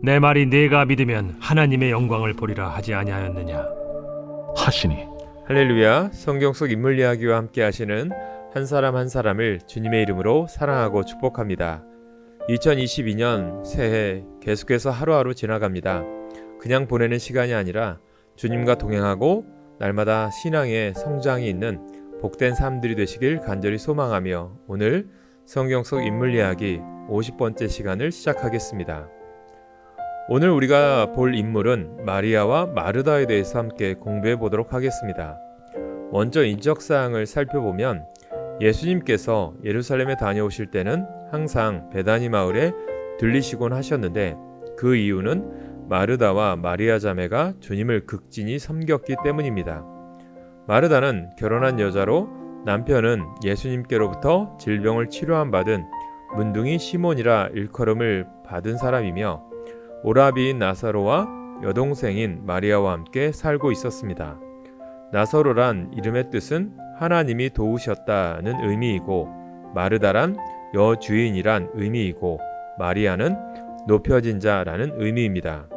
내 말이 네가 믿으면 하나님의 영광을 보리라 하지 아니하였느냐 하시니 할렐루야. 성경 속 인물 이야기와 함께 하시는 한 사람 한 사람을 주님의 이름으로 사랑하고 축복합니다. 2022년 새해 계속해서 하루하루 지나갑니다. 그냥 보내는 시간이 아니라 주님과 동행하고 날마다 신앙의 성장이 있는 복된 삶들이 되시길 간절히 소망하며 오늘 성경 속 인물 이야기 50번째 시간을 시작하겠습니다. 오늘 우리가 볼 인물은 마리아와 마르다에 대해서 함께 공부해 보도록 하겠습니다. 먼저 인적사항을 살펴보면 예수님께서 예루살렘에 다녀오실 때는 항상 베다니 마을에 들리시곤 하셨는데 그 이유는 마르다와 마리아 자매가 주님을 극진히 섬겼기 때문입니다. 마르다는 결혼한 여자로 남편은 예수님께로부터 질병을 치료함 받은 문둥이 시몬이라 일컬음을 받은 사람이며 오라비인 나사로와 여동생인 마리아와 함께 살고 있었습니다. 나사로란 이름의 뜻은 하나님이 도우셨다는 의미이고 마르다란 여주인이란 의미이고 마리아는 높여진 자라는 의미입니다.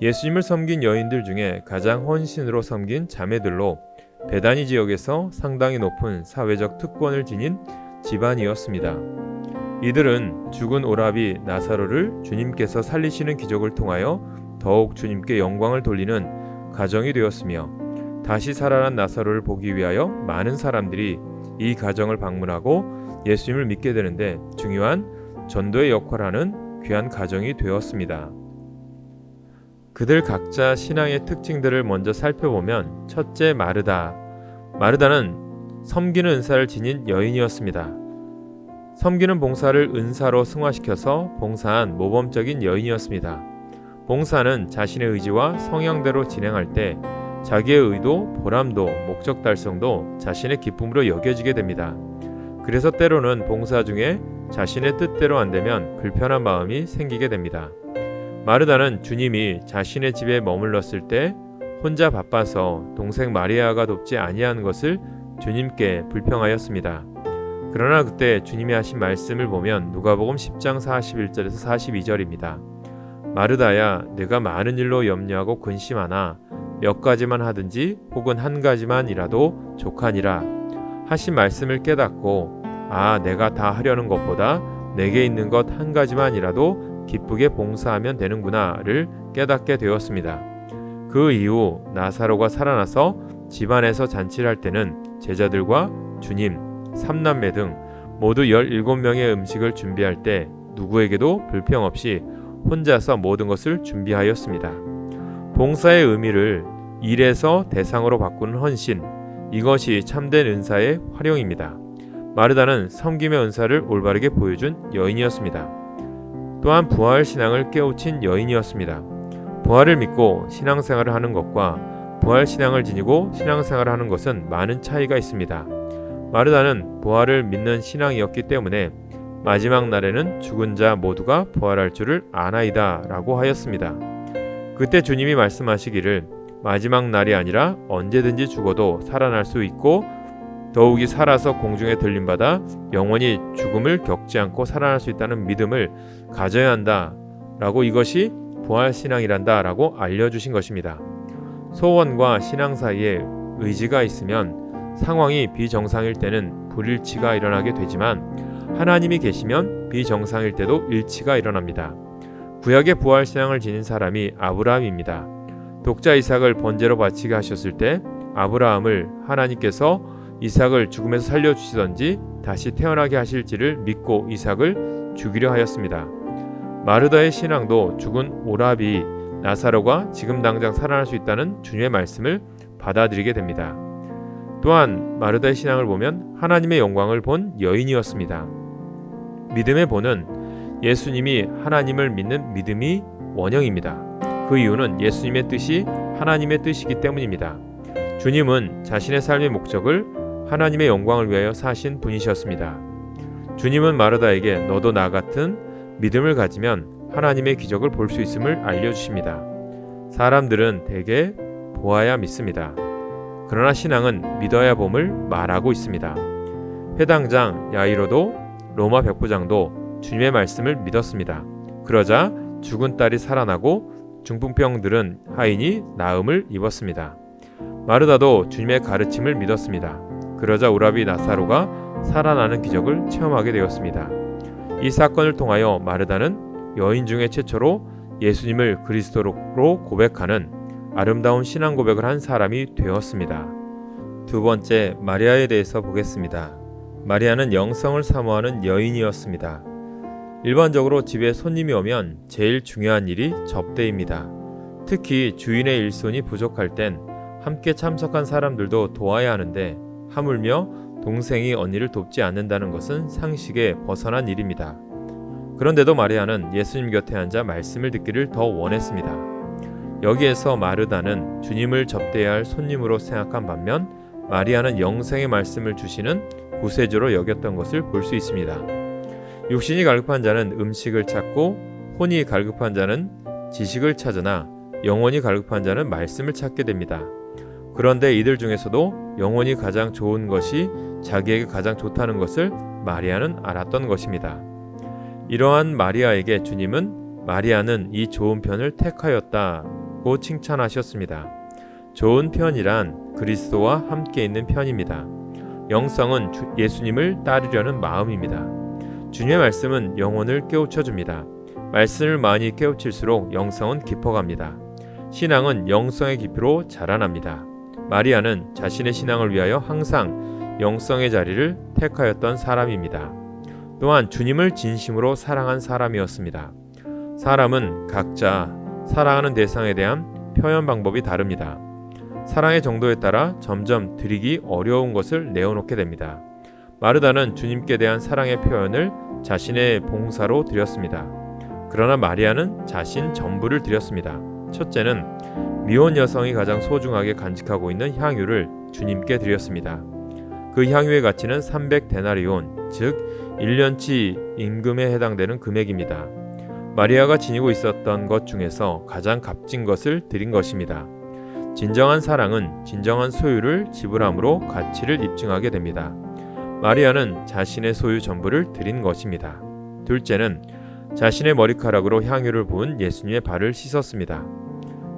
예수님을 섬긴 여인들 중에 가장 헌신으로 섬긴 자매들로 베다니 지역에서 상당히 높은 사회적 특권을 지닌 집안이었습니다. 이들은 죽은 오라비 나사로를 주님께서 살리시는 기적을 통하여 더욱 주님께 영광을 돌리는 가정이 되었으며 다시 살아난 나사로를 보기 위하여 많은 사람들이 이 가정을 방문하고 예수님을 믿게 되는데 중요한 전도의 역할을 하는 귀한 가정이 되었습니다. 그들 각자 신앙의 특징들을 먼저 살펴보면 첫째 마르다는 섬기는 은사를 지닌 여인이었습니다. 섬기는 봉사를 은사로 승화시켜서 봉사한 모범적인 여인이었습니다. 봉사는 자신의 의지와 성향대로 진행할 때 자기의 의도, 보람도, 목적 달성도 자신의 기쁨으로 여겨지게 됩니다. 그래서 때로는 봉사 중에 자신의 뜻대로 안 되면 불편한 마음이 생기게 됩니다. 마르다는 주님이 자신의 집에 머물렀을 때 혼자 바빠서 동생 마리아가 돕지 아니한 것을 주님께 불평하였습니다. 그러나 그때 주님이 하신 말씀을 보면 누가복음 10장 41절에서 42절입니다. 마르다야, 내가 많은 일로 염려하고 근심하나 몇 가지만 하든지 혹은 한 가지만이라도 족하니라 하신 말씀을 깨닫고 내가 다 하려는 것보다 내게 있는 것 한 가지만이라도 기쁘게 봉사하면 되는구나를 깨닫게 되었습니다. 그 이후 나사로가 살아나서 집안에서 잔치를 할 때는 제자들과 주님, 삼남매 등 모두 17명의 음식을 준비할 때 누구에게도 불평 없이 혼자서 모든 것을 준비하였습니다. 봉사의 의미를 일에서 대상으로 바꾸는 헌신, 이것이 참된 은사의 활용입니다. 마르다는 섬김의 은사를 올바르게 보여준 여인이었습니다. 또한 부활신앙을 깨우친 여인이었습니다. 부활을 믿고 신앙생활을 하는 것과 부활신앙을 지니고 신앙생활을 하는 것은 많은 차이가 있습니다. 마르다는 부활을 믿는 신앙이었기 때문에 마지막 날에는 죽은 자 모두가 부활할 줄을 아나이다 라고 하였습니다. 그때 주님이 말씀하시기를 마지막 날이 아니라 언제든지 죽어도 살아날 수 있고 더욱이 살아서 공중에 들림받아 영원히 죽음을 겪지 않고 살아날 수 있다는 믿음을 가져야 한다 라고 이것이 부활신앙이란다 라고 알려주신 것입니다. 소원과 신앙 사이에 의지가 있으면 상황이 비정상일 때는 불일치가 일어나게 되지만 하나님이 계시면 비정상일 때도 일치가 일어납니다. 구약의 부활신앙을 지닌 사람이 아브라함입니다. 독자 이삭을 번제로 바치게 하셨을 때 아브라함을 하나님께서 이삭을 죽음에서 살려주시던지 다시 태어나게 하실지를 믿고 이삭을 죽이려 하였습니다. 마르다의 신앙도 죽은 오라비 나사로가 지금 당장 살아날 수 있다는 주님의 말씀을 받아들이게 됩니다. 또한 마르다의 신앙을 보면 하나님의 영광을 본 여인이었습니다. 믿음의 본은 예수님이 하나님을 믿는 믿음이 원형입니다. 그 이유는 예수님의 뜻이 하나님의 뜻이기 때문입니다. 주님은 자신의 삶의 목적을 하나님의 영광을 위하여 사신 분이셨습니다. 주님은 마르다에게 너도 나 같은 믿음을 가지면 하나님의 기적을 볼 수 있음을 알려주십니다. 사람들은 대개 보아야 믿습니다. 그러나 신앙은 믿어야 봄을 말하고 있습니다. 회당장 야이로도 로마 백부장도 주님의 말씀을 믿었습니다. 그러자 죽은 딸이 살아나고 중풍병 들은 하인이 나음을 입었습니다. 마르다도 주님의 가르침을 믿었습니다. 그러자 오라비 나사로가 살아나는 기적을 체험하게 되었습니다. 이 사건을 통하여 마르다는 여인 중에 최초로 예수님을 그리스도로 고백하는 아름다운 신앙 고백을 한 사람이 되었습니다. 두 번째, 마리아에 대해서 보겠습니다. 마리아는 영성을 사모하는 여인이었습니다. 일반적으로 집에 손님이 오면 제일 중요한 일이 접대입니다. 특히 주인의 일손이 부족할 땐 함께 참석한 사람들도 도와야 하는데 하물며 동생이 언니를 돕지 않는다는 것은 상식에 벗어난 일입니다. 그런데도 마리아는 예수님 곁에 앉아 말씀을 듣기를 더 원했습니다. 여기에서 마르다는 주님을 접대해야 할 손님으로 생각한 반면 마리아는 영생의 말씀을 주시는 구세주로 여겼던 것을 볼 수 있습니다. 육신이 갈급한 자는 음식을 찾고 혼이 갈급한 자는 지식을 찾으나 영혼이 갈급한 자는 말씀을 찾게 됩니다. 그런데 이들 중에서도 영혼이 가장 좋은 것이 자기에게 가장 좋다는 것을 마리아는 알았던 것입니다. 이러한 마리아에게 주님은 마리아는 이 좋은 편을 택하였다고 칭찬하셨습니다. 좋은 편이란 그리스도와 함께 있는 편입니다. 영성은 예수님을 따르려는 마음입니다. 주님의 말씀은 영혼을 깨우쳐 줍니다. 말씀을 많이 깨우칠수록 영성은 깊어갑니다. 신앙은 영성의 깊이로 자라납니다. 마리아는 자신의 신앙을 위하여 항상 영성의 자리를 택하였던 사람입니다. 또한 주님을 진심으로 사랑한 사람이었습니다. 사람은 각자 사랑하는 대상에 대한 표현 방법이 다릅니다. 사랑의 정도에 따라 점점 드리기 어려운 것을 내어놓게 됩니다. 마르다는 주님께 대한 사랑의 표현을 자신의 봉사로 드렸습니다. 그러나 마리아는 자신 전부를 드렸습니다. 첫째는 미혼 여성이 가장 소중하게 간직하고 있는 향유를 주님께 드렸습니다. 그 향유의 가치는 300데나리온, 즉 1년치 임금에 해당되는 금액입니다. 마리아가 지니고 있었던 것 중에서 가장 값진 것을 드린 것입니다. 진정한 사랑은 진정한 소유를 지불함으로 가치를 입증하게 됩니다. 마리아는 자신의 소유 전부를 드린 것입니다. 둘째는 자신의 머리카락으로 향유를 부은 예수님의 발을 씻었습니다.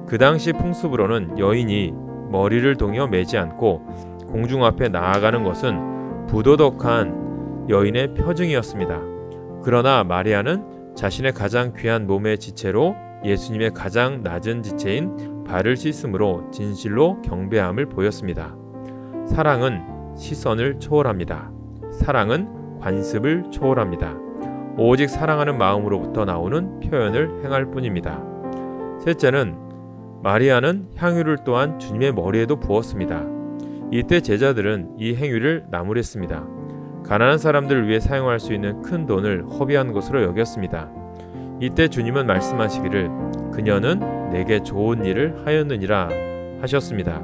그 당시 풍습으로는 여인이 머리를 동여 매지 않고 공중 앞에 나아가는 것은 부도덕한 여인의 표징이었습니다. 그러나 마리아는 자신의 가장 귀한 몸의 지체로 예수님의 가장 낮은 지체인 발을 씻음으로 진실로 경배함을 보였습니다. 사랑은 시선을 초월합니다. 사랑은 관습을 초월합니다. 오직 사랑하는 마음으로부터 나오는 표현을 행할 뿐입니다. 셋째는 마리아는 향유를 또한 주님의 머리에도 부었습니다. 이때 제자들은 이 행위를 나무랬습니다. 가난한 사람들을 위해 사용할 수 있는 큰 돈을 허비한 것으로 여겼습니다. 이때 주님은 말씀하시기를 그녀는 내게 좋은 일을 하였느니라 하셨습니다.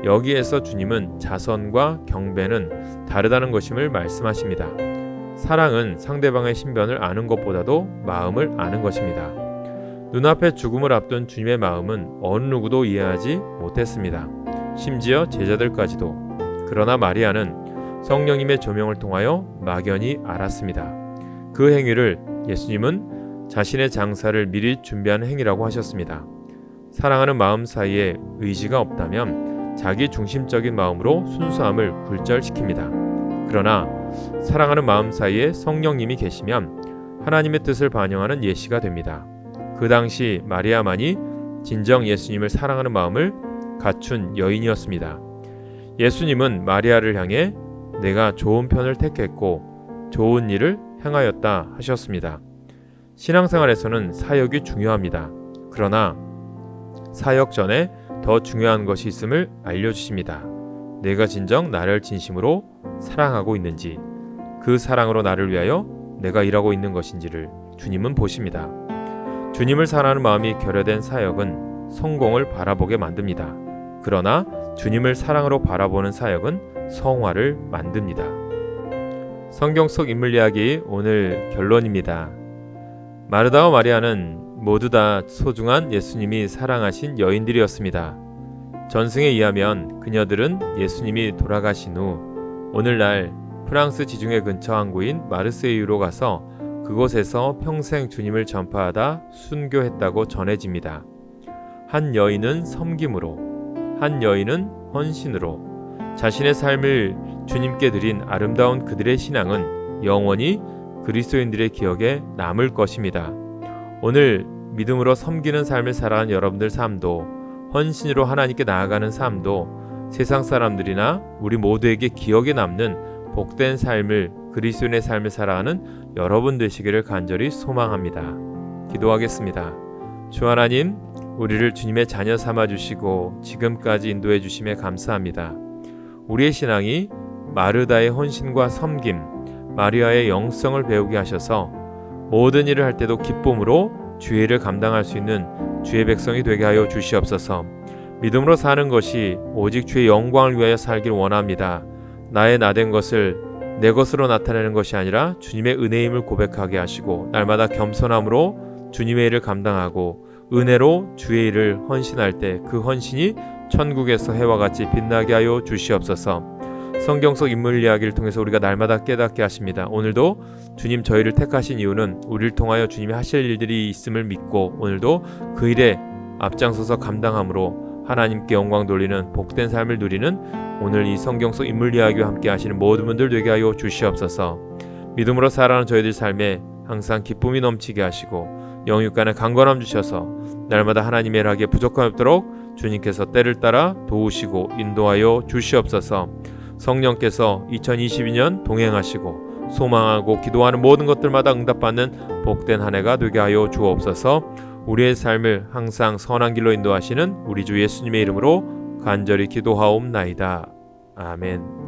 여기에서 주님은 자선과 경배는 다르다는 것임을 말씀하십니다. 사랑은 상대방의 신변을 아는 것보다도 마음을 아는 것입니다. 눈앞에 죽음을 앞둔 주님의 마음은 어느 누구도 이해하지 못했습니다. 심지어 제자들까지도. 그러나 마리아는 성령님의 조명을 통하여 막연히 알았습니다. 그 행위를 예수님은 자신의 장사를 미리 준비하는 행위라고 하셨습니다. 사랑하는 마음 사이에 의지가 없다면 자기 중심적인 마음으로 순수함을 굴절시킵니다. 그러나 사랑하는 마음 사이에 성령님이 계시면 하나님의 뜻을 반영하는 예시가 됩니다. 그 당시 마리아만이 진정 예수님을 사랑하는 마음을 갖춘 여인이었습니다. 예수님은 마리아를 향해 내가 좋은 편을 택했고 좋은 일을 행하였다 하셨습니다. 신앙생활에서는 사역이 중요합니다. 그러나 사역 전에 더 중요한 것이 있음을 알려주십니다. 내가 진정 나를 진심으로 사랑하고 있는지, 그 사랑으로 나를 위하여 내가 일하고 있는 것인지를 주님은 보십니다. 주님을 사랑하는 마음이 결여된 사역은 성공을 바라보게 만듭니다. 그러나 주님을 사랑으로 바라보는 사역은 성화를 만듭니다. 성경 속 인물 이야기 오늘 결론입니다. 마르다와 마리아는 모두 다 소중한 예수님이 사랑하신 여인들이었습니다. 전승에 의하면 그녀들은 예수님이 돌아가신 후 오늘날 프랑스 지중해 근처 항구인 마르세유로 가서 그곳에서 평생 주님을 전파하다 순교했다고 전해집니다. 한 여인은 섬김으로, 한 여인은 헌신으로 자신의 삶을 주님께 드린 아름다운 그들의 신앙은 영원히 그리스도인들의 기억에 남을 것입니다. 오늘 믿음으로 섬기는 삶을 살아가는 여러분들 삶도, 헌신으로 하나님께 나아가는 삶도 세상 사람들이나 우리 모두에게 기억에 남는 복된 삶을, 그리스도인의 삶을 살아가는 여러분 되시기를 간절히 소망합니다. 기도하겠습니다. 주 하나님, 우리를 주님의 자녀 삼아 주시고 지금까지 인도해 주심에 감사합니다. 우리의 신앙이 마르다의 헌신과 섬김, 마리아의 영성을 배우게 하셔서 모든 일을 할 때도 기쁨으로 주의 일을 감당할 수 있는 주의 백성이 되게 하여 주시옵소서. 믿음으로 사는 것이 오직 주의 영광을 위하여 살길 원합니다. 나의 나된 것을 내 것으로 나타내는 것이 아니라 주님의 은혜임을 고백하게 하시고 날마다 겸손함으로 주님의 일을 감당하고 은혜로 주의 일을 헌신할 때 그 헌신이 천국에서 해와 같이 빛나게 하여 주시옵소서. 성경 속 인물 이야기를 통해서 우리가 날마다 깨닫게 하십니다. 오늘도 주님 저희를 택하신 이유는 우리를 통하여 주님이 하실 일들이 있음을 믿고 오늘도 그 일에 앞장서서 감당함으로 하나님께 영광 돌리는 복된 삶을 누리는 오늘 이 성경 속 인물 이야기와 함께 하시는 모든 분들 되게 하여 주시옵소서. 믿음으로 살아가는 저희들 삶에 항상 기쁨이 넘치게 하시고 영육간에 강건함 주셔서 날마다 하나님의 일하기에 부족함 없도록 주님께서 때를 따라 도우시고 인도하여 주시옵소서. 성령께서 2022년 동행하시고 소망하고 기도하는 모든 것들마다 응답받는 복된 한 해가 되게 하여 주옵소서. 우리의 삶을 항상 선한 길로 인도하시는 우리 주 예수님의 이름으로 간절히 기도하옵나이다. 아멘.